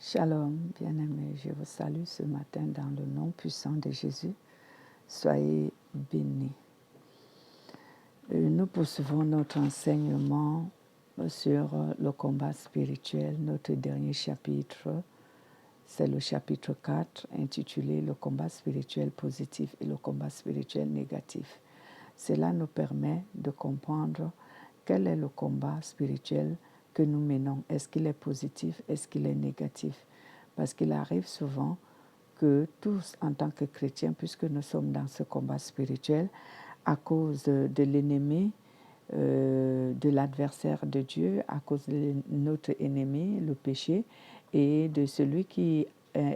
Shalom, bien-aimés, je vous salue ce matin dans le nom puissant de Jésus. Soyez bénis. Nous poursuivons notre enseignement sur le combat spirituel. Notre dernier chapitre, c'est le chapitre 4, intitulé « Le combat spirituel positif et le combat spirituel négatif ». Cela nous permet de comprendre quel est le combat spirituel que nous menons. Est-ce qu'il est positif? Est-ce qu'il est négatif? Parce qu'il arrive souvent que tous, en tant que chrétiens, puisque nous sommes dans ce combat spirituel, à cause de l'ennemi, de l'adversaire de Dieu, à cause de notre ennemi, le péché, et de celui qui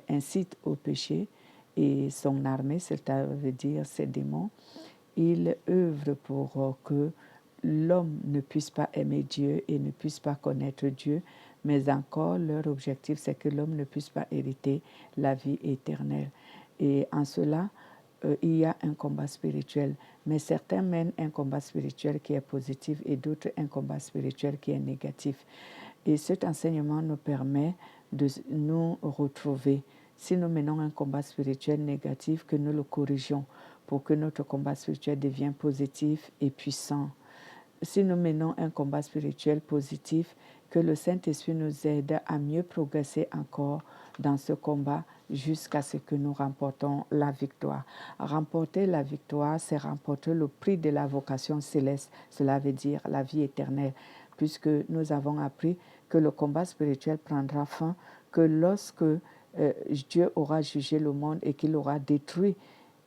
incite au péché et son armée, c'est-à-dire ses démons, il œuvre pour que l'homme ne puisse pas aimer Dieu et ne puisse pas connaître Dieu, mais encore leur objectif, c'est que l'homme ne puisse pas hériter la vie éternelle. Et en cela, il y a un combat spirituel, mais certains mènent un combat spirituel qui est positif et d'autres un combat spirituel qui est négatif. Et cet enseignement nous permet de nous retrouver. Si nous menons un combat spirituel négatif, que nous le corrigeons pour que notre combat spirituel devienne positif et puissant. Si nous menons un combat spirituel positif, que le Saint-Esprit nous aide à mieux progresser encore dans ce combat jusqu'à ce que nous remportons la victoire. Remporter la victoire, c'est remporter le prix de la vocation céleste. Cela veut dire la vie éternelle, puisque nous avons appris que le combat spirituel prendra fin que lorsque Dieu aura jugé le monde et qu'il aura détruit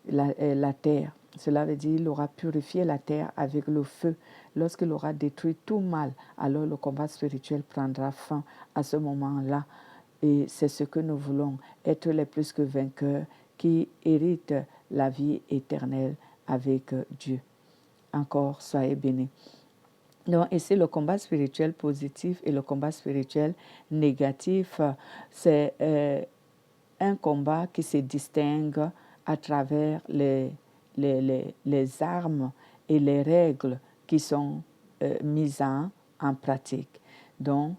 la terre. Cela veut dire qu'il aura purifié la terre avec le feu. Lorsqu'il aura détruit tout mal, alors le combat spirituel prendra fin à ce moment-là. Et c'est ce que nous voulons, être les plus que vainqueurs qui héritent la vie éternelle avec Dieu. Encore, soyez bénis. Donc, ici, le combat spirituel positif et le combat spirituel négatif, c'est un combat qui se distingue à travers les armes et les règles qui sont mises en pratique. Donc,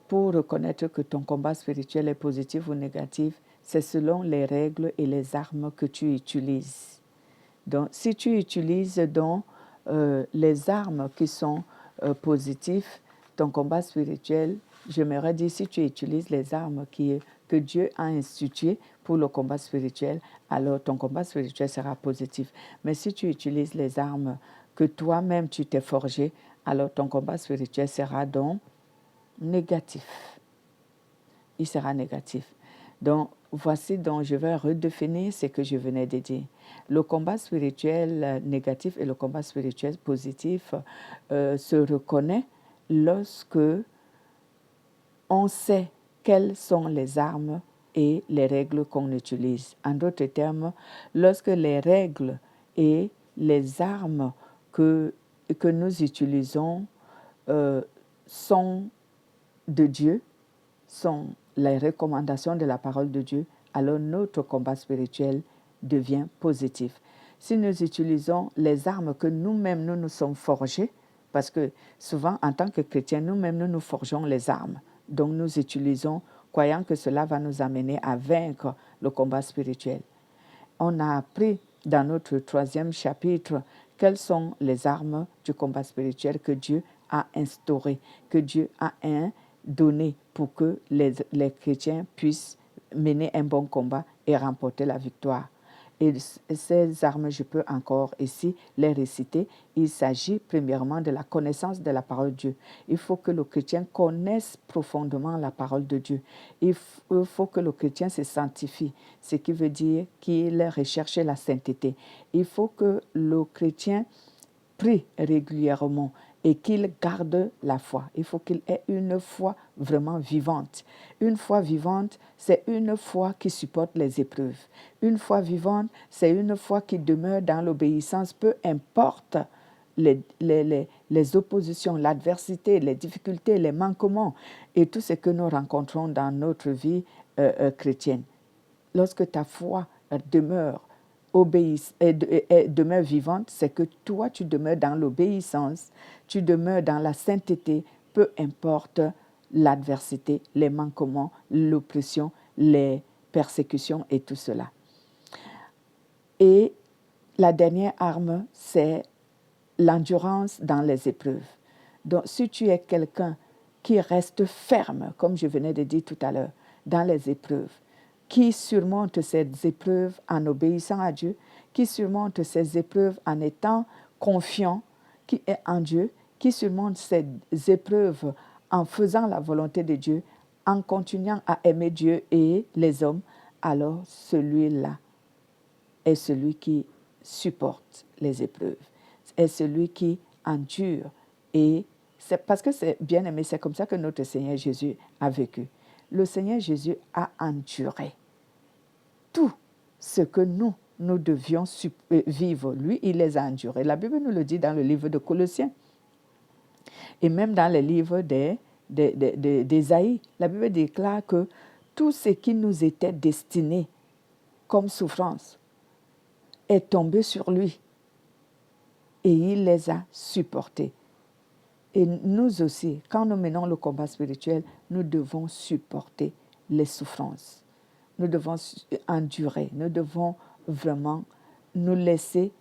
pour reconnaître que ton combat spirituel est positif ou négatif, c'est selon les règles et les armes que tu utilises. Donc, si tu utilises donc les armes qui sont positives, ton combat spirituel, j'aimerais dire, si tu utilises les armes que Dieu a instituées pour le combat spirituel, alors ton combat spirituel sera positif. Mais si tu utilises les armes que toi-même tu t'es forgé, alors ton combat spirituel sera donc négatif. Il sera négatif. Donc, voici donc je vais redéfinir ce que je venais de dire. Le combat spirituel négatif et le combat spirituel positif se reconnaît lorsque on sait quelles sont les armes et les règles qu'on utilise. En d'autres termes, lorsque les règles et les armes que nous utilisons sont de Dieu, sont les recommandations de la parole de Dieu, alors notre combat spirituel devient positif. Si nous utilisons les armes que nous-mêmes nous nous sommes forgés, parce que souvent en tant que chrétiens, nous-mêmes nous nous forgeons les armes, donc nous utilisons, croyant que cela va nous amener à vaincre le combat spirituel. On a appris dans notre 3e chapitre quelles sont les armes du combat spirituel que Dieu a instaurées, que Dieu a donné pour que les chrétiens puissent mener un bon combat et remporter la victoire. Et ces armes, je peux encore ici les réciter. Il s'agit premièrement de la connaissance de la parole de Dieu. Il faut que le chrétien connaisse profondément la parole de Dieu. Il faut que le chrétien se sanctifie, ce qui veut dire qu'il recherche la sainteté. Il faut que le chrétien prie régulièrement et qu'il garde la foi. Il faut qu'il ait une foi vraiment vivante. Une foi vivante, c'est une foi qui supporte les épreuves. Une foi vivante, c'est une foi qui demeure dans l'obéissance, peu importe les oppositions, l'adversité, les difficultés, les manquements et tout ce que nous rencontrons dans notre vie chrétienne. Lorsque ta foi demeure demeure vivante, c'est que toi, tu demeures dans l'obéissance, tu demeures dans la sainteté, peu importe l'adversité, les manquements, l'oppression, les persécutions et tout cela. Et la dernière arme, c'est l'endurance dans les épreuves. Donc, si tu es quelqu'un qui reste ferme, comme je venais de dire tout à l'heure, dans les épreuves, qui surmonte ces épreuves en obéissant à Dieu, qui surmonte ces épreuves en étant confiant qui est en Dieu, qui surmonte ces épreuves en faisant la volonté de Dieu, en continuant à aimer Dieu et les hommes, alors celui-là est celui qui supporte les épreuves, est celui qui endure. Et c'est parce que c'est bien aimé, c'est comme ça que notre Seigneur Jésus a vécu. Le Seigneur Jésus a enduré tout ce que nous devions vivre. Lui, il les a endurés. La Bible nous le dit dans le livre de Colossiens. Et même dans le livre d'Ésaïe, la Bible déclare que tout ce qui nous était destiné comme souffrance est tombé sur lui. Et il les a supportés. Et nous aussi, quand nous menons le combat spirituel, nous devons supporter les souffrances. Nous devons endurer. Nous devons vraiment nous laisser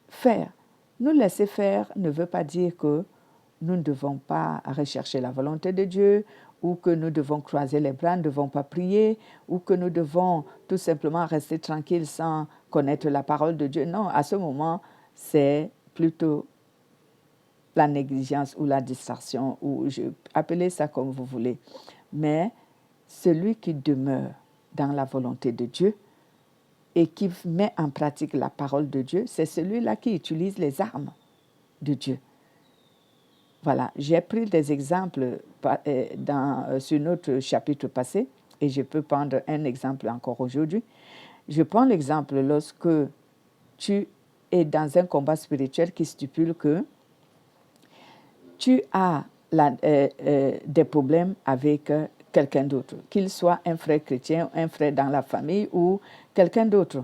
faire. Nous laisser faire ne veut pas dire que nous ne devons pas rechercher la volonté de Dieu, ou que nous devons croiser les bras, ne devons pas prier, ou que nous devons tout simplement rester tranquilles sans connaître la parole de Dieu. Non, à ce moment, c'est plutôt la négligence ou la distraction, ou appelez ça comme vous voulez. Mais celui qui demeure dans la volonté de Dieu et qui met en pratique la parole de Dieu, c'est celui-là qui utilise les armes de Dieu. Voilà, j'ai pris des exemples sur notre chapitre passé et je peux prendre un exemple encore aujourd'hui. Je prends l'exemple lorsque tu es dans un combat spirituel qui stipule que tu as des problèmes avec quelqu'un d'autre, qu'il soit un frère chrétien, un frère dans la famille ou quelqu'un d'autre.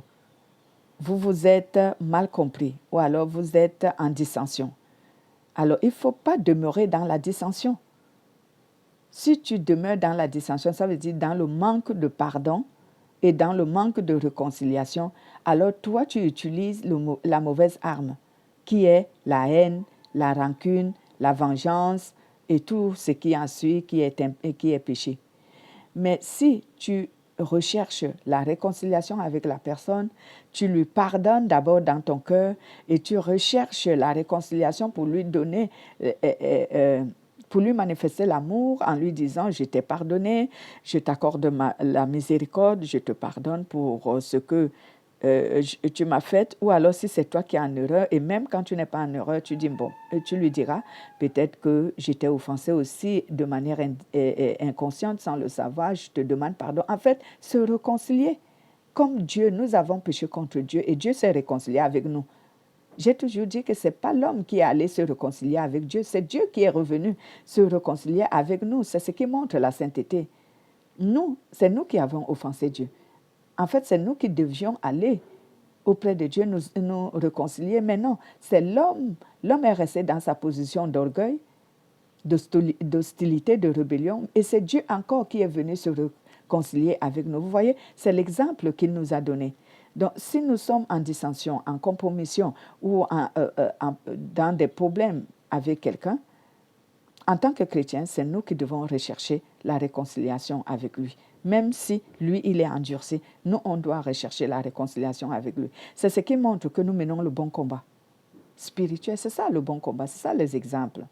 Vous vous êtes mal compris ou alors vous êtes en dissension. Alors, il ne faut pas demeurer dans la dissension. Si tu demeures dans la dissension, ça veut dire dans le manque de pardon et dans le manque de réconciliation, alors toi, tu utilises la mauvaise arme, qui est la haine, la rancune, la vengeance et tout ce qui en suit, qui est péché. Mais si tu recherches la réconciliation avec la personne, tu lui pardonnes d'abord dans ton cœur et tu recherches la réconciliation pour lui donner, pour lui manifester l'amour en lui disant « Je t'ai pardonné, je t'accorde la miséricorde, je te pardonne pour ce que tu m'as fait » ou alors si c'est toi qui es en erreur et même quand tu n'es pas en erreur, tu dis bon, tu lui diras peut-être que j'étais offensé aussi de manière inconsciente sans le savoir, je te demande pardon. En fait, se réconcilier. Comme Dieu, nous avons péché contre Dieu et Dieu s'est réconcilié avec nous. J'ai toujours dit que ce n'est pas l'homme qui est allé se réconcilier avec Dieu, c'est Dieu qui est revenu se réconcilier avec nous. C'est ce qui montre la sainteté. Nous, c'est nous qui avons offensé Dieu. En fait, c'est nous qui devions aller auprès de Dieu, nous réconcilier. Mais non, c'est l'homme. L'homme est resté dans sa position d'orgueil, d'hostilité, de rébellion. Et c'est Dieu encore qui est venu se réconcilier avec nous. Vous voyez, c'est l'exemple qu'il nous a donné. Donc, si nous sommes en dissension, en compromission ou dans des problèmes avec quelqu'un, en tant que chrétien, c'est nous qui devons rechercher la réconciliation avec lui. Même si lui, il est endurci, nous, on doit rechercher la réconciliation avec lui. C'est ce qui montre que nous menons le bon combat spirituel. C'est ça le bon combat, c'est ça les exemples.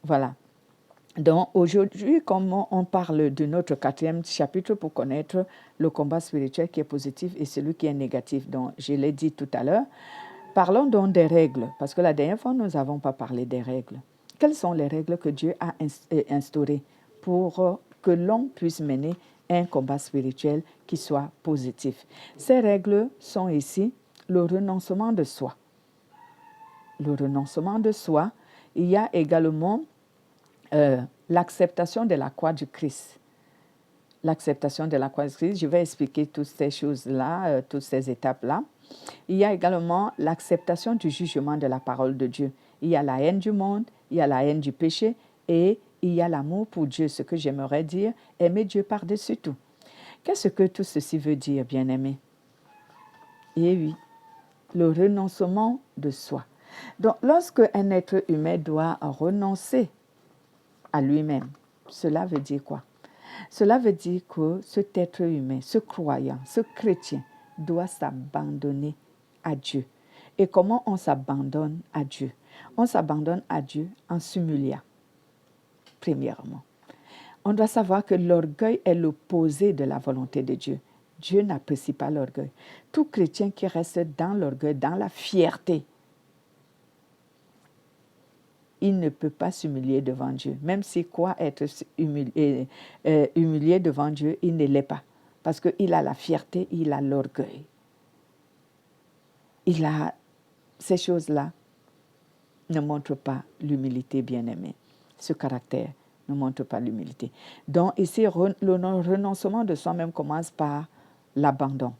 Voilà. Donc aujourd'hui, comme on parle de notre 4e chapitre pour connaître le combat spirituel qui est positif et celui qui est négatif, donc je l'ai dit tout à l'heure, parlons donc des règles, parce que la dernière fois, nous n'avons pas parlé des règles. Quelles sont les règles que Dieu a instaurées pour que l'on puisse mener un combat spirituel qui soit positif? Ces règles sont ici le renoncement de soi. Le renoncement de soi, il y a également l'acceptation de la croix du Christ. L'acceptation de la croix du Christ, je vais expliquer toutes ces choses-là, toutes ces étapes-là. Il y a également l'acceptation du jugement de la parole de Dieu. Il y a la haine du monde, il y a la haine du péché et il y a l'amour pour Dieu, ce que j'aimerais dire, aimer Dieu par-dessus tout. Qu'est-ce que tout ceci veut dire, bien-aimé? Eh oui, le renoncement de soi. Donc, lorsque un être humain doit renoncer à lui-même, cela veut dire quoi? Cela veut dire que cet être humain, ce croyant, ce chrétien, doit s'abandonner à Dieu. Et comment on s'abandonne à Dieu? On s'abandonne à Dieu en s'humiliant, premièrement. On doit savoir que l'orgueil est l'opposé de la volonté de Dieu. Dieu n'apprécie pas l'orgueil. Tout chrétien qui reste dans l'orgueil, dans la fierté, il ne peut pas s'humilier devant Dieu. Même s'il croit être humilié devant Dieu, il ne l'est pas. Parce qu'il a la fierté, il a l'orgueil. Il a ces choses-là ne montrent pas l'humilité, bien-aimée. Ce caractère ne montre pas l'humilité. Donc ici, le renoncement de soi-même commence par l'abandon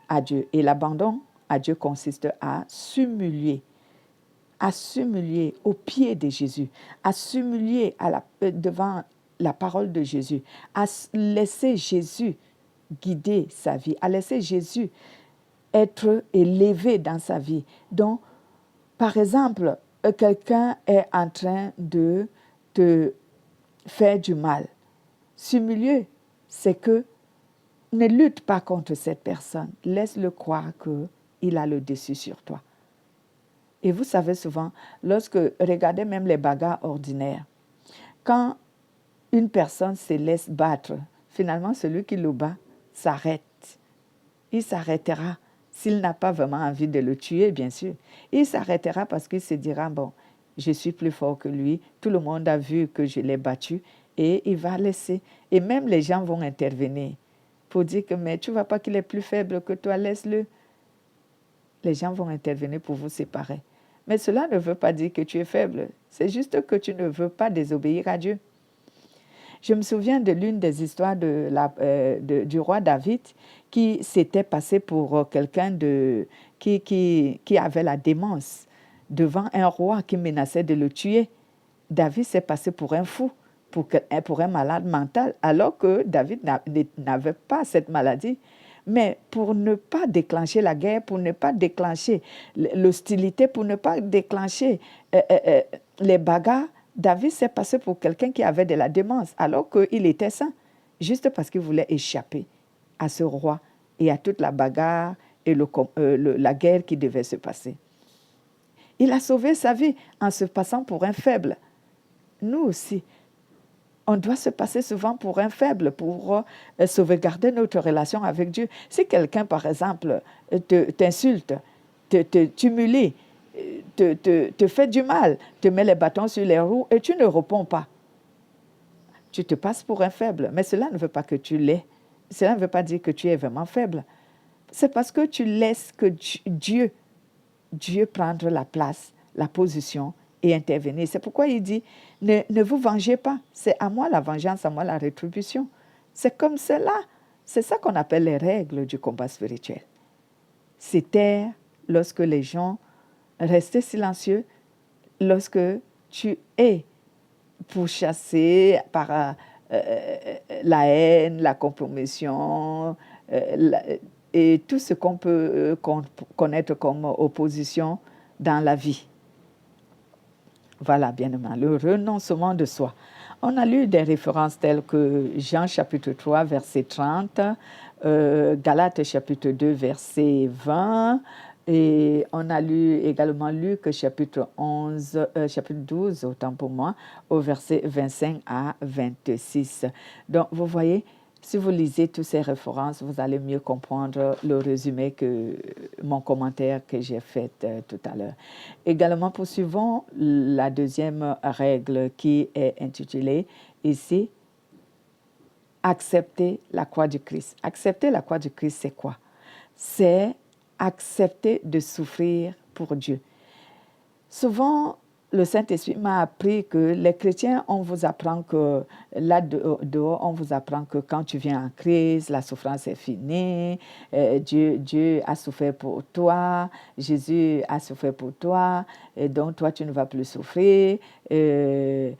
à Dieu. Et l'abandon à Dieu consiste à s'humilier aux pieds de Jésus, à s'humilier devant la parole de Jésus, à laisser Jésus guider sa vie, à laisser Jésus être élevé dans sa vie. Donc, par exemple, quelqu'un est en train de te faire du mal. S'humilier, c'est que ne lutte pas contre cette personne. Laisse-le croire qu'il a le dessus sur toi. Et vous savez souvent, regardez même les bagarres ordinaires, quand une personne se laisse battre, finalement, celui qui le bat s'arrête. Il s'arrêtera s'il n'a pas vraiment envie de le tuer, bien sûr. Il s'arrêtera parce qu'il se dira, bon, je suis plus fort que lui, tout le monde a vu que je l'ai battu, et il va laisser. Et même les gens vont intervenir pour dire que, mais tu ne vois pas qu'il est plus faible que toi, laisse-le. Les gens vont intervenir pour vous séparer. Mais cela ne veut pas dire que tu es faible. C'est juste que tu ne veux pas désobéir à Dieu. Je me souviens de l'une des histoires du roi David qui s'était passé pour quelqu'un qui avait la démence devant un roi qui menaçait de le tuer. David s'est passé pour un fou, pour un malade mental, alors que David n'avait pas cette maladie. Mais pour ne pas déclencher la guerre, pour ne pas déclencher l'hostilité, pour ne pas déclencher les bagarres, David s'est passé pour quelqu'un qui avait de la démence, alors qu'il était saint, juste parce qu'il voulait échapper à ce roi et à toute la bagarre et la guerre qui devait se passer. Il a sauvé sa vie en se passant pour un faible. Nous aussi, on doit se passer souvent pour un faible, pour sauvegarder notre relation avec Dieu. Si quelqu'un, par exemple, t'insulte, t'humilie, te fait du mal, te met les bâtons sur les roues et tu ne réponds pas, tu te passes pour un faible. Mais cela ne veut pas que tu l'aies. Cela ne veut pas dire que tu es vraiment faible. C'est parce que tu laisses que Dieu prendre la place, la position et intervenir. C'est pourquoi il dit, ne vous vengez pas. C'est à moi la vengeance, à moi la rétribution. C'est comme cela. C'est ça qu'on appelle les règles du combat spirituel. C'est taire lorsque les gens restent silencieux, lorsque tu es pourchassé par la haine, la compromission, et tout ce qu'on peut connaître comme opposition dans la vie. Voilà, bien aimé, le renoncement de soi. On a lu des références telles que Jean chapitre 3, verset 30, Galates chapitre 2, verset 20, et on a lu également Luc chapitre 12, autant pour moi, au verset 25 à 26. Donc, vous voyez, si vous lisez toutes ces références, vous allez mieux comprendre le résumé que mon commentaire que j'ai fait tout à l'heure. Également, poursuivons la deuxième règle qui est intitulée ici « Accepter la croix du Christ ». Accepter la croix du Christ, c'est quoi? C'est accepter de souffrir pour Dieu. Souvent, le Saint-Esprit m'a appris que les chrétiens, on vous apprend que là-dehors, on vous apprend que quand tu viens en crise, la souffrance est finie, Dieu a souffert pour toi, Jésus a souffert pour toi, et donc toi, tu ne vas plus souffrir. Il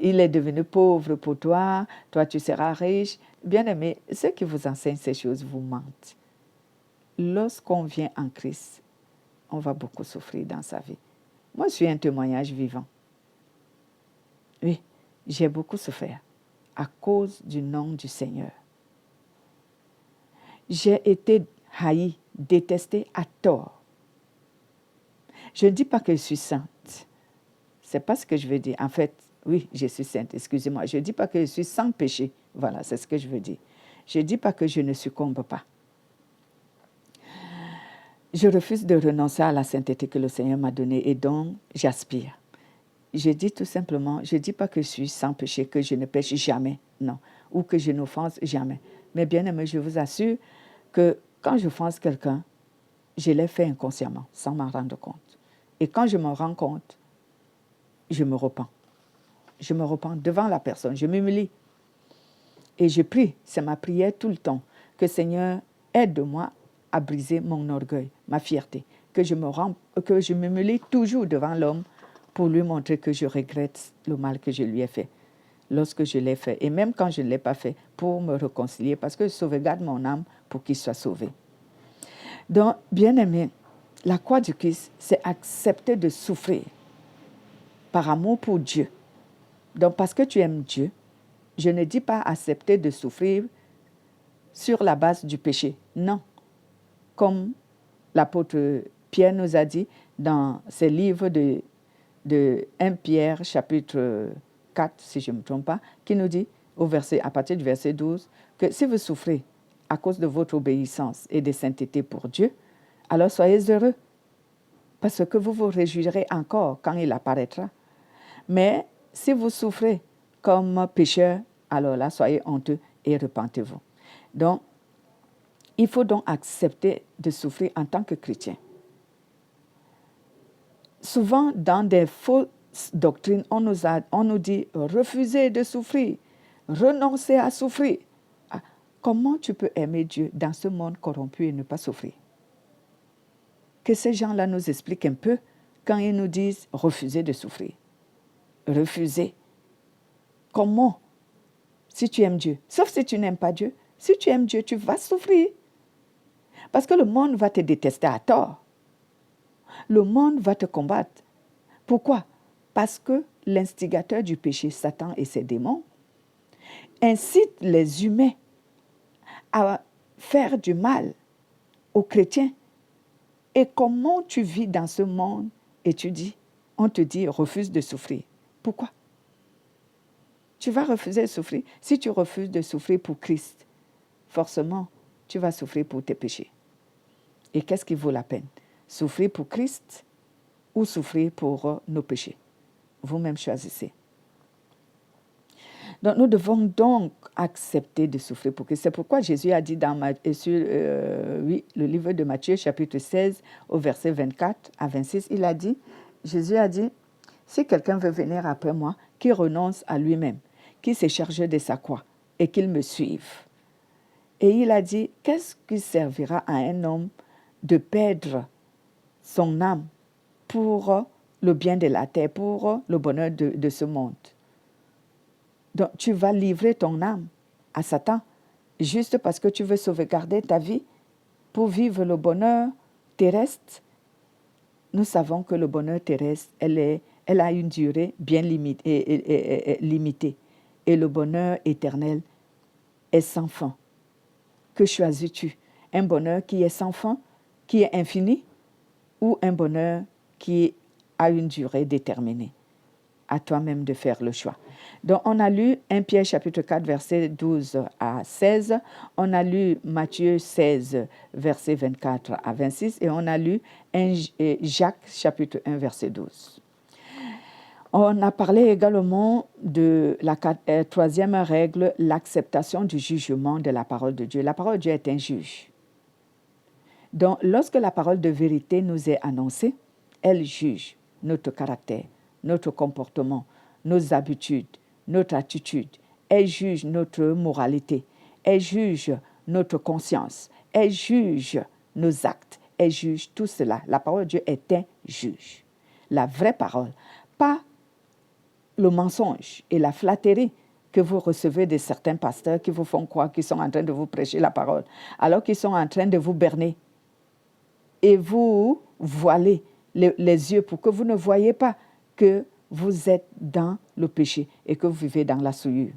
est devenu pauvre pour toi, toi, tu seras riche. Bien-aimés, ceux qui vous enseignent ces choses vous mentent. Lorsqu'on vient en Christ, on va beaucoup souffrir dans sa vie. Moi, je suis un témoignage vivant. Oui, j'ai beaucoup souffert à cause du nom du Seigneur. J'ai été haï, détestée à tort. Je ne dis pas que je suis sainte. Ce n'est pas ce que je veux dire. En fait, oui, je suis sainte, excusez-moi. Je ne dis pas que je suis sans péché. Voilà, c'est ce que je veux dire. Je ne dis pas que je ne succombe pas. Je refuse de renoncer à la sainteté que le Seigneur m'a donnée et dont j'aspire. Je dis tout simplement, je ne dis pas que je suis sans péché, que je ne pêche jamais, non, ou que je n'offense jamais. Mais bien aimé, je vous assure que quand j'offense quelqu'un, je l'ai fait inconsciemment, sans m'en rendre compte. Et quand je m'en rends compte, je me repens. Je me repens devant la personne, je m'humilie. Et je prie, c'est ma prière tout le temps, que Seigneur aide-moi à briser mon orgueil, ma fierté, que je m'humilie toujours devant l'homme pour lui montrer que je regrette le mal que je lui ai fait, lorsque je l'ai fait, et même quand je ne l'ai pas fait, pour me réconcilier, parce que je sauvegarde mon âme pour qu'il soit sauvé. Donc, bien-aimé, la croix du Christ, c'est accepter de souffrir par amour pour Dieu. Donc, parce que tu aimes Dieu, je ne dis pas accepter de souffrir sur la base du péché. Non. Comme l'apôtre Pierre nous a dit dans ses livres de 1 Pierre, chapitre 4, si je ne me trompe pas, qui nous dit, à partir du verset 12, que si vous souffrez à cause de votre obéissance et de sainteté pour Dieu, alors soyez heureux, parce que vous vous réjouirez encore quand il apparaîtra. Mais si vous souffrez comme pécheur, alors là, soyez honteux et repentez-vous. Donc, il faut donc accepter de souffrir en tant que chrétien. Souvent, dans des fausses doctrines, on nous dit refusez de souffrir, renoncez à souffrir. Ah, comment tu peux aimer Dieu dans ce monde corrompu et ne pas souffrir? Que ces gens-là nous expliquent un peu quand ils nous disent refusez de souffrir. Refusez. Comment? Si tu aimes Dieu, sauf si tu n'aimes pas Dieu, si tu aimes Dieu, tu vas souffrir. Parce que le monde va te détester à tort. Le monde va te combattre. Pourquoi? Parce que l'instigateur du péché, Satan et ses démons, incite les humains à faire du mal aux chrétiens. Et comment tu vis dans ce monde et on te dit refuse de souffrir. Pourquoi? Tu vas refuser de souffrir. Si tu refuses de souffrir pour Christ, forcément, tu vas souffrir pour tes péchés. Et qu'est-ce qui vaut la peine? Souffrir pour Christ ou souffrir pour nos péchés? Vous-même choisissez. Donc, nous devons donc accepter de souffrir pour Christ. C'est pourquoi Jésus a dit dans le livre de Matthieu, chapitre 16, au verset 24 à 26, Jésus a dit, si quelqu'un veut venir après moi, qu'il renonce à lui-même, qu'il se charge de sa croix et qu'il me suive. Et il a dit, qu'est-ce qui servira à un homme de perdre son âme pour le bien de la terre, pour le bonheur de ce monde? Donc, tu vas livrer ton âme à Satan juste parce que tu veux sauvegarder ta vie pour vivre le bonheur terrestre. Nous savons que le bonheur terrestre, elle a une durée bien limitée. Et le bonheur éternel est sans fin. Que choisis-tu? Un bonheur qui est sans fin, qui est infini, ou un bonheur qui a une durée déterminée? À toi-même de faire le choix. Donc, on a lu 1 Pierre chapitre 4, versets 12 à 16. On a lu Matthieu 16, versets 24 à 26. Et on a lu Jacques chapitre 1, verset 12. On a parlé également de la troisième règle, l'acceptation du jugement de la parole de Dieu. La parole de Dieu est un juge. Donc, lorsque la parole de vérité nous est annoncée, elle juge. notre caractère, notre comportement, nos habitudes, notre attitude. Elle juge notre moralité. Elle juge notre conscience. Elle juge nos actes. Elle juge tout cela. La parole de Dieu est un juge. La vraie parole, pas le mensonge et la flatterie que vous recevez de certains pasteurs qui vous font croire qu'ils sont en train de vous prêcher la parole, alors qu'ils sont en train de vous berner et vous voiler les yeux pour que vous ne voyez pas que vous êtes dans le péché et que vous vivez dans la souillure.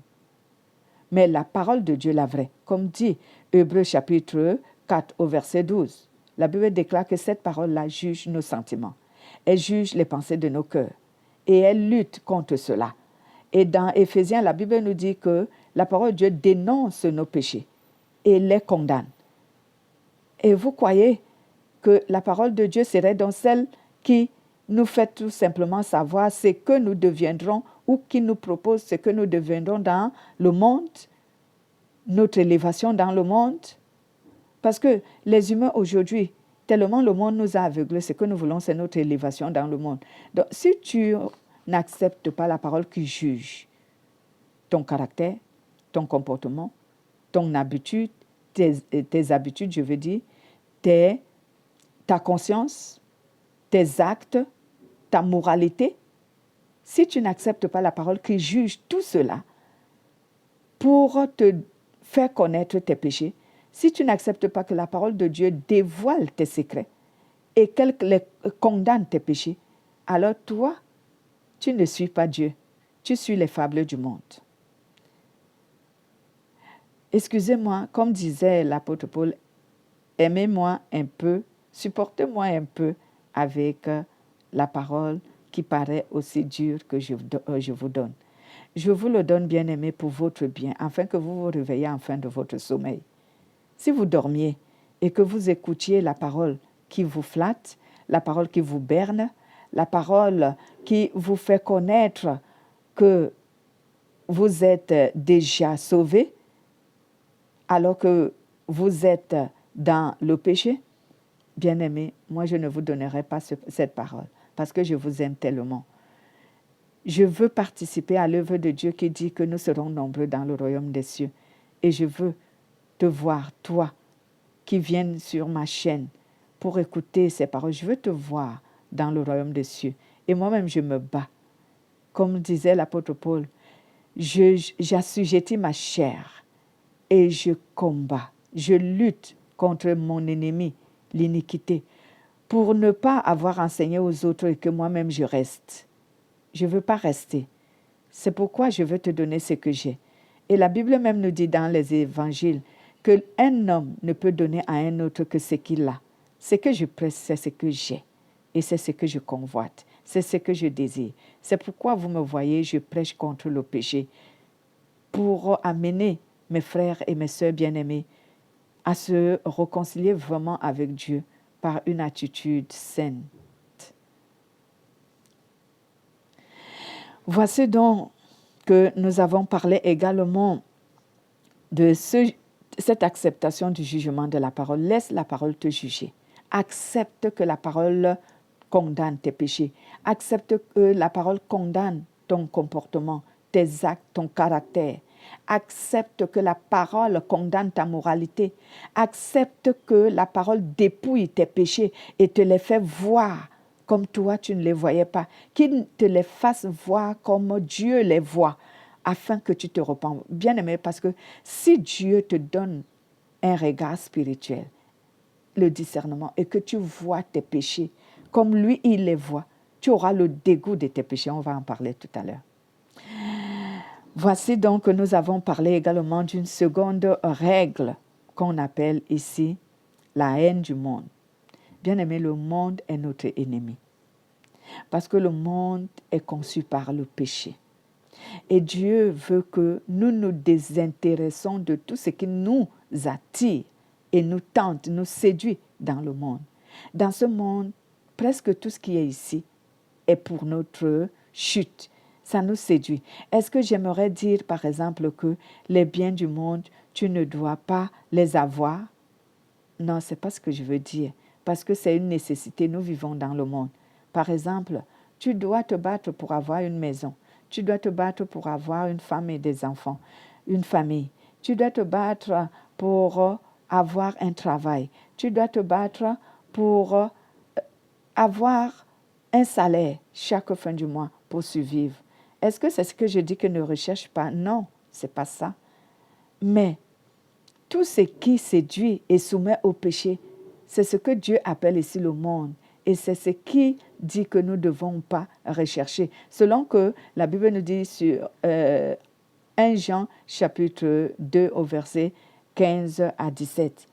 Mais la parole de Dieu, la vraie, comme dit Hébreux chapitre 4 au verset 12, la Bible déclare que cette parole-là juge nos sentiments. Elle juge les pensées de nos cœurs et elle lutte contre cela. Et dans Éphésiens, la Bible nous dit que la parole de Dieu dénonce nos péchés et les condamne. Et vous croyez que la parole de Dieu serait donc celle qui nous fait tout simplement savoir ce que nous deviendrons ou qui nous propose ce que nous deviendrons dans le monde, notre élévation dans le monde? Parce que les humains aujourd'hui, tellement le monde nous a aveuglés, ce que nous voulons, c'est notre élévation dans le monde. Donc, si tu n'acceptes pas la parole qui juge ton caractère, ton comportement, ton habitude, tes habitudes, je veux dire, ta conscience, tes actes, ta moralité, si tu n'acceptes pas la parole qui juge tout cela pour te faire connaître tes péchés, si tu n'acceptes pas que la parole de Dieu dévoile tes secrets et qu'elle condamne tes péchés, alors toi, tu ne suis pas Dieu, tu suis les fables du monde. Excusez-moi, comme disait l'apôtre Paul, aimez-moi un peu, supportez-moi un peu avec la parole qui paraît aussi dure que je vous donne. Je vous le donne, bien-aimé, pour votre bien, afin que vous vous réveillez en fin de votre sommeil. Si vous dormiez et que vous écoutiez la parole qui vous flatte, la parole qui vous berne, la parole qui vous fait connaître que vous êtes déjà sauvé, alors que vous êtes dans le péché, bien-aimé, moi je ne vous donnerai pas cette parole parce que je vous aime tellement. Je veux participer à l'œuvre de Dieu qui dit que nous serons nombreux dans le royaume des cieux. Et je veux te voir, toi, qui viens sur ma chaîne pour écouter ces paroles. Je veux te voir dans le royaume des cieux. Et moi-même, je me bats. Comme disait l'apôtre Paul, j'assujettis ma chair et je combats. Je lutte contre mon ennemi, l'iniquité, pour ne pas avoir enseigné aux autres et que moi-même je reste. Je ne veux pas rester. C'est pourquoi je veux te donner ce que j'ai. Et la Bible même nous dit dans les évangiles qu'un homme ne peut donner à un autre que ce qu'il a. Ce que je presse, c'est ce que j'ai. Et c'est ce que je convoite. C'est ce que je désire. C'est pourquoi vous me voyez, je prêche contre le péché pour amener mes frères et mes sœurs bien-aimés à se réconcilier vraiment avec Dieu par une attitude saine. Voici donc que nous avons parlé également de cette acceptation du jugement de la parole. Laisse la parole te juger. Accepte que la parole condamne tes péchés. Accepte que la parole condamne ton comportement, tes actes, ton caractère. Accepte que la parole condamne ta moralité. Accepte que la parole dépouille tes péchés et te les fait voir comme toi, tu ne les voyais pas. Qu'il te les fasse voir comme Dieu les voit, afin que tu te repens. Bien-aimé, parce que si Dieu te donne un regard spirituel, le discernement, et que tu vois tes péchés comme lui, il les voit, tu auras le dégoût de tes péchés. On va en parler tout à l'heure. Voici donc que nous avons parlé également d'une seconde règle qu'on appelle ici la haine du monde. Bien-aimé, le monde est notre ennemi. Parce que le monde est conçu par le péché. Et Dieu veut que nous nous désintéressons de tout ce qui nous attire et nous tente, nous séduit dans le monde. Dans ce monde, presque tout ce qui est ici est pour notre chute. Ça nous séduit. Est-ce que j'aimerais dire, par exemple, que les biens du monde, tu ne dois pas les avoir? Non, ce n'est pas ce que je veux dire. Parce que c'est une nécessité. Nous vivons dans le monde. Par exemple, Tu dois te battre pour avoir une maison. Tu dois te battre pour avoir une femme et des enfants, une famille. Tu dois te battre pour avoir un travail. Tu dois te battre pour avoir un salaire chaque fin du mois pour survivre. Est-ce que c'est ce que je dis que ne recherche pas? Non, c'est pas ça. Mais tout ce qui séduit et soumet au péché, c'est ce que Dieu appelle ici le monde. Et c'est ce qui dit que nous ne devons pas rechercher. Selon que la Bible nous dit sur 1 Jean chapitre 2 au verset 15 à 17.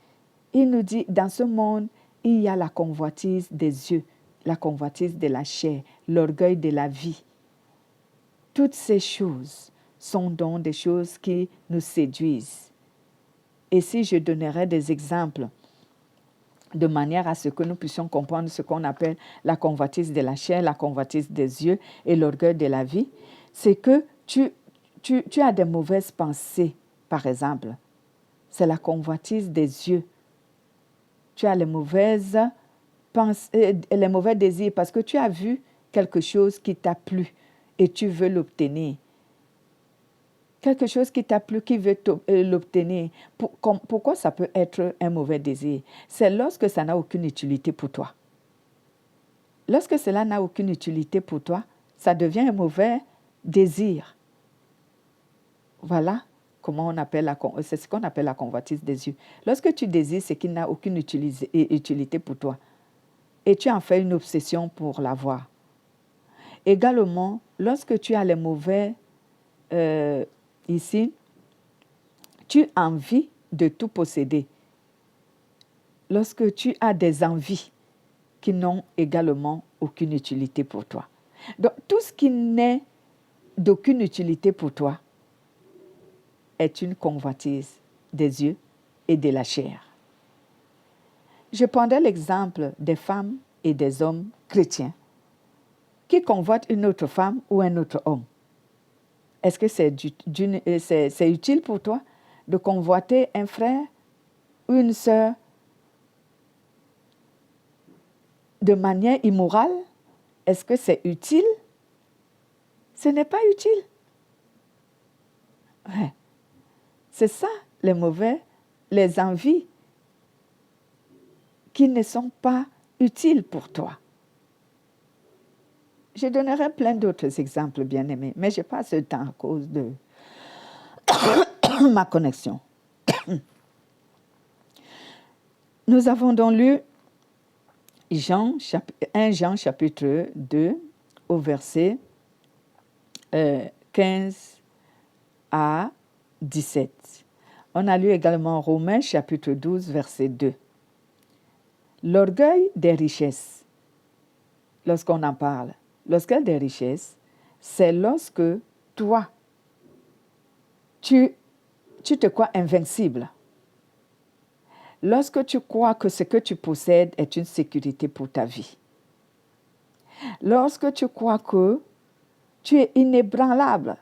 Il nous dit, dans ce monde, il y a la convoitise des yeux, la convoitise de la chair, l'orgueil de la vie. Toutes ces choses sont donc des choses qui nous séduisent. Et si je donnerais des exemples de manière à ce que nous puissions comprendre ce qu'on appelle la convoitise de la chair, la convoitise des yeux et l'orgueil de la vie, c'est que tu as des mauvaises pensées, par exemple. C'est la convoitise des yeux. Tu as les mauvaises pensées, les mauvais désirs parce que tu as vu quelque chose qui t'a plu et tu veux l'obtenir. Quelque chose qui t'a plu, qui veut l'obtenir. Pourquoi ça peut être un mauvais désir? C'est lorsque ça n'a aucune utilité pour toi. Lorsque cela n'a aucune utilité pour toi, ça devient un mauvais désir. Voilà comment on appelle c'est ce qu'on appelle la convoitise des yeux. Lorsque tu désires ce qui n'a aucune utilité pour toi, et tu en fais une obsession pour l'avoir. Également, lorsque tu as les mauvais ici, tu as envie de tout posséder. Lorsque tu as des envies qui n'ont également aucune utilité pour toi. Donc, tout ce qui n'est d'aucune utilité pour toi est une convoitise des yeux et de la chair. Je prendrai l'exemple des femmes et des hommes chrétiens qui convoitent une autre femme ou un autre homme. Est-ce que c'est utile pour toi de convoiter un frère ou une sœur de manière immorale? Est-ce que c'est utile? Ce n'est pas utile. Ouais. C'est ça, les envies qui ne sont pas utiles pour toi. Je donnerai plein d'autres exemples, bien-aimés, mais je passe le temps à cause de ma connexion. Nous avons donc lu 1 Jean chapitre 2 au verset 15 à 17. On a lu également Romains chapitre 12 verset 2. L'orgueil des richesses, lorsqu'on en parle, l'orgueil des richesses, c'est lorsque toi, tu te crois invincible. Lorsque tu crois que ce que tu possèdes est une sécurité pour ta vie. Lorsque tu crois que tu es inébranlable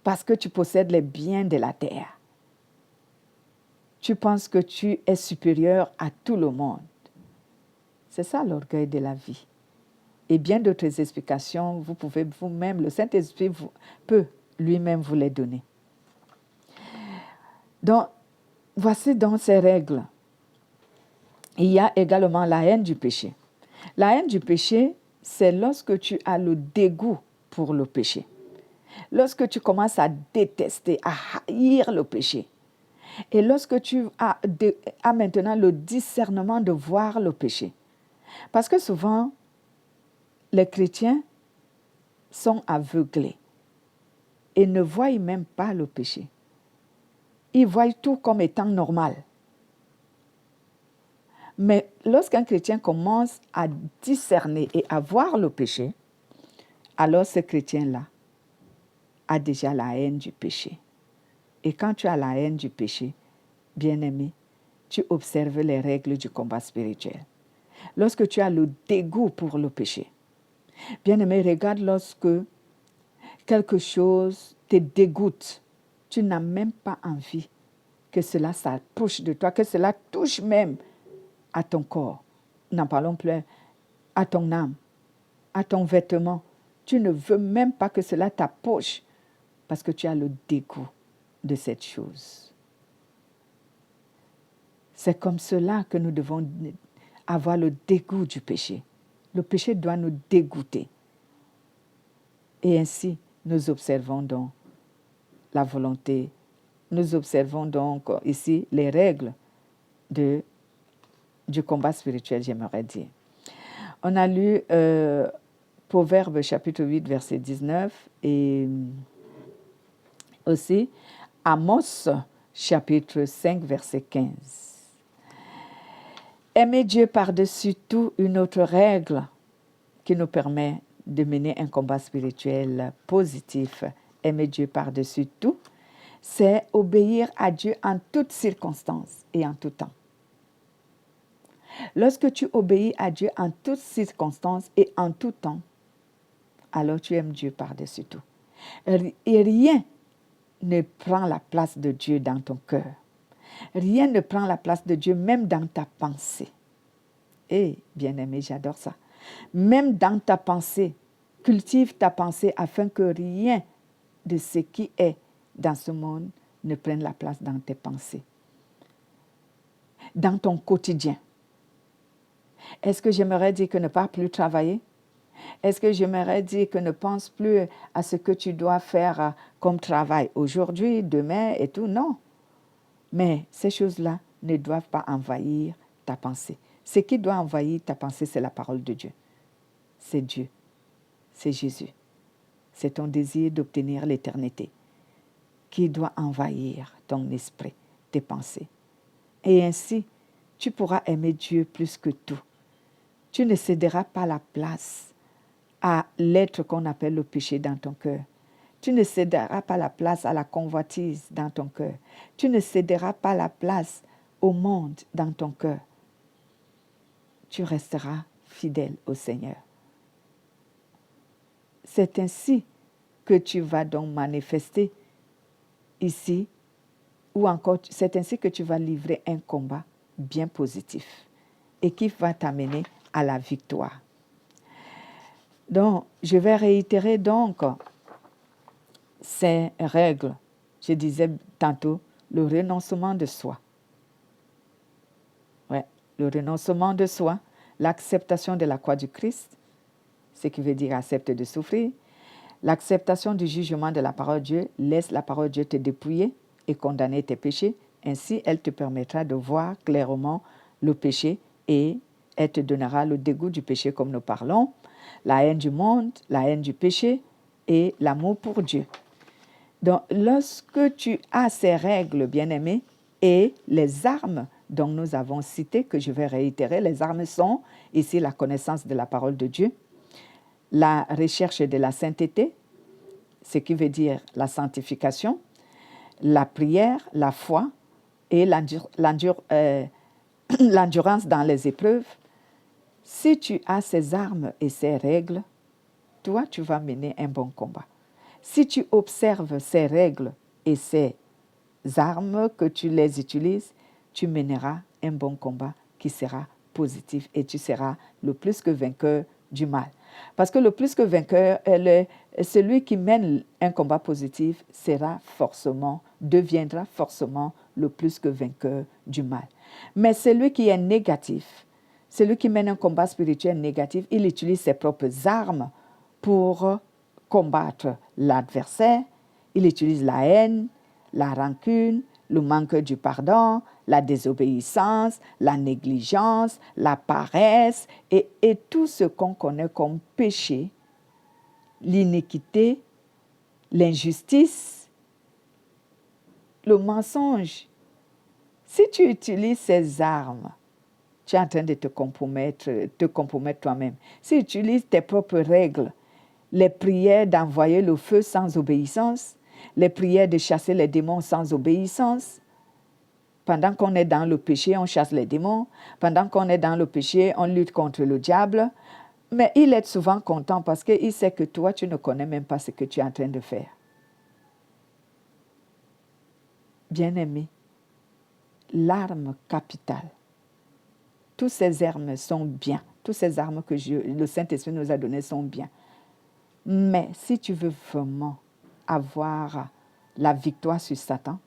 parce que tu possèdes les biens de la terre. Tu penses que tu es supérieur à tout le monde. C'est ça l'orgueil de la vie. Et bien d'autres explications, vous pouvez vous-même, le Saint-Esprit peut lui-même vous les donner. Donc, voici donc ces règles. Il y a également la haine du péché. La haine du péché, c'est lorsque tu as le dégoût pour le péché. Lorsque tu commences à détester, à haïr le péché. Et lorsque tu as maintenant le discernement de voir le péché. Parce que souvent, les chrétiens sont aveuglés et ne voient même pas le péché. Ils voient tout comme étant normal. Mais lorsqu'un chrétien commence à discerner et à voir le péché, alors ce chrétien-là a déjà la haine du péché. Et quand tu as la haine du péché, bien-aimé, tu observes les règles du combat spirituel. Lorsque tu as le dégoût pour le péché, bien-aimé, regarde lorsque quelque chose te dégoûte, tu n'as même pas envie que cela s'approche de toi, que cela touche même à ton corps. N'en parlons plus, à ton âme, à ton vêtement, Tu ne veux même pas que cela t'approche parce que tu as le dégoût de cette chose. C'est comme cela que nous devons avoir le dégoût du péché. Le péché doit nous dégoûter. Et ainsi, nous observons donc la volonté. Nous observons donc ici les règles du combat spirituel, j'aimerais dire. On a lu Proverbes chapitre 8, verset 19 et aussi Amos chapitre 5, verset 15. Aimer Dieu par-dessus tout, une autre règle qui nous permet de mener un combat spirituel positif. Aimer Dieu par-dessus tout, c'est obéir à Dieu en toutes circonstances et en tout temps. Lorsque tu obéis à Dieu en toutes circonstances et en tout temps, alors tu aimes Dieu par-dessus tout. Et rien ne prend la place de Dieu dans ton cœur. Rien ne prend la place de Dieu, même dans ta pensée. Et bien-aimé, j'adore ça. Même dans ta pensée, cultive ta pensée afin que rien de ce qui est dans ce monde ne prenne la place dans tes pensées. Dans ton quotidien. Est-ce que j'aimerais dire que ne pas plus travailler? Est-ce que j'aimerais dire que ne pense plus à ce que tu dois faire comme travail aujourd'hui, demain et tout? Non. Mais ces choses-là ne doivent pas envahir ta pensée. Ce qui doit envahir ta pensée, c'est la parole de Dieu. C'est Dieu. C'est Jésus. C'est ton désir d'obtenir l'éternité qui doit envahir ton esprit, tes pensées. Et ainsi, tu pourras aimer Dieu plus que tout. Tu ne céderas pas la place à l'être qu'on appelle le péché dans ton cœur. Tu ne céderas pas la place à la convoitise dans ton cœur. Tu ne céderas pas la place au monde dans ton cœur. Tu resteras fidèle au Seigneur. C'est ainsi que tu vas donc manifester ici, ou encore c'est ainsi que tu vas livrer un combat bien positif et qui va t'amener à la victoire. Donc, je vais réitérer donc ces règles. Je disais tantôt, le renoncement de soi. Ouais, le renoncement de soi, l'acceptation de la croix du Christ, ce qui veut dire accepter de souffrir, l'acceptation du jugement de la parole de Dieu, laisse la parole de Dieu te dépouiller et condamner tes péchés. Ainsi, elle te permettra de voir clairement le péché et elle te donnera le dégoût du péché comme nous parlons, la haine du monde, la haine du péché et l'amour pour Dieu. Donc, lorsque tu as ces règles, bien-aimés, et les armes dont nous avons cité, que je vais réitérer, les armes sont ici la connaissance de la parole de Dieu, la recherche de la sainteté, ce qui veut dire la sanctification, la prière, la foi et l'endurance dans les épreuves. Si tu as ces armes et ces règles, toi, tu vas mener un bon combat. Si tu observes ces règles et ces armes, que tu les utilises, tu mèneras un bon combat qui sera positif et tu seras le plus que vainqueur du mal. Parce que le plus que vainqueur, celui qui mène un combat positif deviendra forcément le plus que vainqueur du mal. Mais celui qui est négatif, celui qui mène un combat spirituel négatif, il utilise ses propres armes pour combattre l'adversaire. Il utilise la haine, la rancune, le manque du pardon, la désobéissance, la négligence, la paresse et tout ce qu'on connaît comme péché, l'iniquité, l'injustice, le mensonge. Si tu utilises ces armes, tu es en train de te compromettre toi-même. Si tu utilises tes propres règles, les prières d'envoyer le feu sans obéissance, les prières de chasser les démons sans obéissance. Pendant qu'on est dans le péché, on chasse les démons. Pendant qu'on est dans le péché, on lutte contre le diable. Mais il est souvent content parce qu'il sait que toi, tu ne connais même pas ce que tu es en train de faire. Bien-aimé, l'arme capitale, toutes ces armes sont bien. Toutes ces armes que le Saint-Esprit nous a données sont bien. Mais si tu veux vraiment avoir la victoire sur Satan,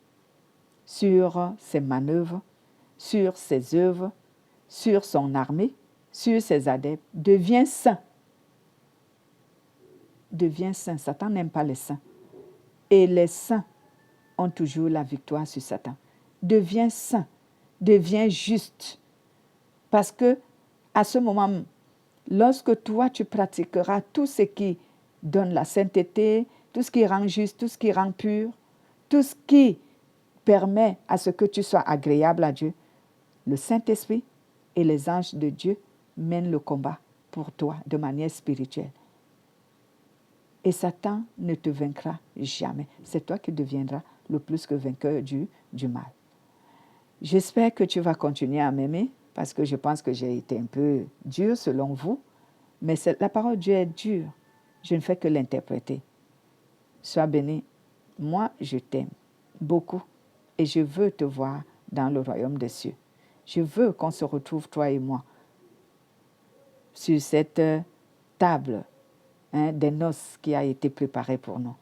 sur ses manœuvres, sur ses œuvres, sur son armée, sur ses adeptes, deviens saint. Deviens saint. Satan n'aime pas les saints. Et les saints ont toujours la victoire sur Satan. Deviens saint. Deviens juste. Parce que à ce moment, lorsque toi tu pratiqueras tout ce qui donne la sainteté, tout ce qui rend juste, tout ce qui rend pur, tout ce qui permet à ce que tu sois agréable à Dieu, le Saint-Esprit et les anges de Dieu mènent le combat pour toi de manière spirituelle. Et Satan ne te vaincra jamais. C'est toi qui deviendras le plus que vainqueur du mal. J'espère que tu vas continuer à m'aimer parce que je pense que j'ai été un peu dur selon vous. Mais la parole de Dieu est dure. Je ne fais que l'interpréter. Sois béni. Moi, je t'aime beaucoup et je veux te voir dans le royaume des cieux. Je veux qu'on se retrouve, toi et moi, sur cette table des noces qui a été préparée pour nous.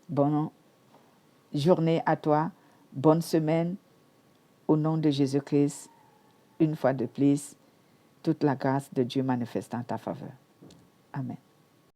Bonne journée à toi, bonne semaine. Au nom de Jésus-Christ, une fois de plus, toute la grâce de Dieu manifeste en ta faveur. Amen.